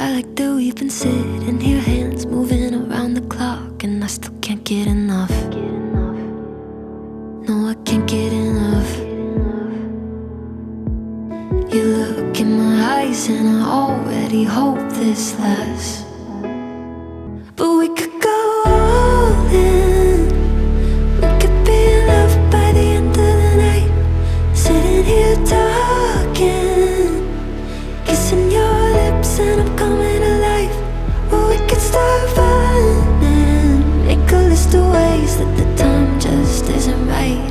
I like that we've been sitting here, hands moving around the clock, and I still can't get enough. No, I can't get enough. You look in my eyes and I already hope this lasts. But we could go all in. We could be in love by the end of the night. Sitting here talking, kissing your lips and I'm coming alive. Or we could start running, make a list of ways that the time just isn't right.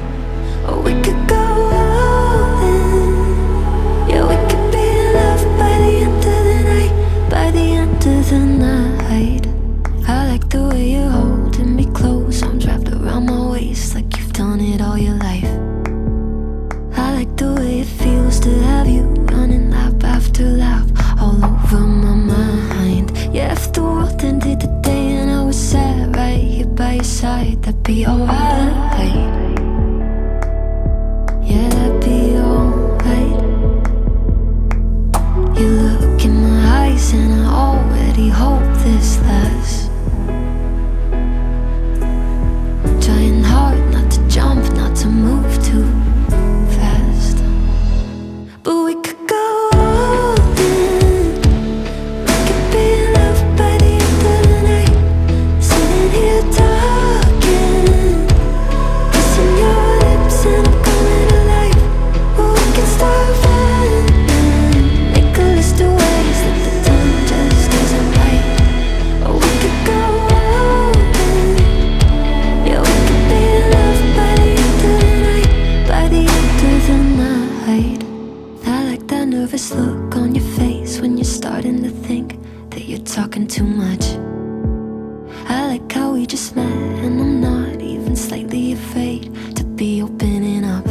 Or we could go all in. Yeah, we could be in love by the end of the night. By the end of the night. I like the way you're holding me close, arms wrapped around my waist like you've done it all your life. I like the way it feels to have you running lap after lap all over my mind. Yeah, if the world ended today and I was sat right here by your side, that'd be alright. Yeah, that'd be alright. You look in my eyes and I already hope this lasts. Trying hard not to jump, not to move too fast. But we could go all in. We could be in love by the end of the night. Sitting here talking, kissing your lips and I'm coming alive. Or we can start running, make a list of ways that the time just isn't right. Or we could go all in. Yeah, we could be in love by the end of the night. By the end of the night. I like that nervous look on your face when you're starting to think that you're talking too much. I like how we just met and I'm not even slightly afraid to be opening up.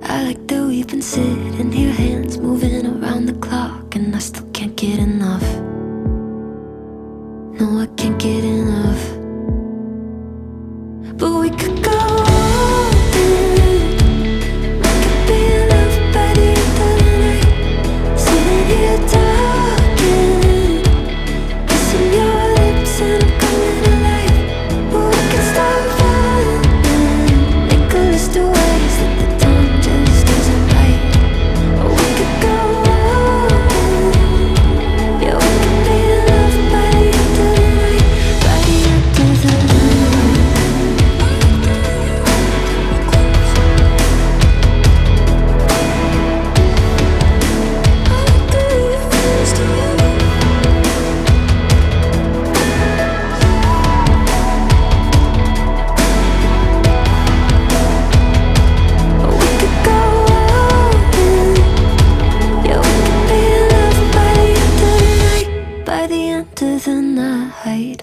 I like that we've been sitting here, hands moving around the clock, and I still can't get enough. No, I can't get enough. But we could go all in. We could be in love by the end of the night. Sitting here talking, kissing your lips and I'm coming alive. Or we can start running, make a list of ways that the time just isn't right. Or we could go all in. Yeah, we could be in love by the end of the night. By the end of the night. Or we could go all in. Yeah, we could be in love by the end of the night. By the end of the night.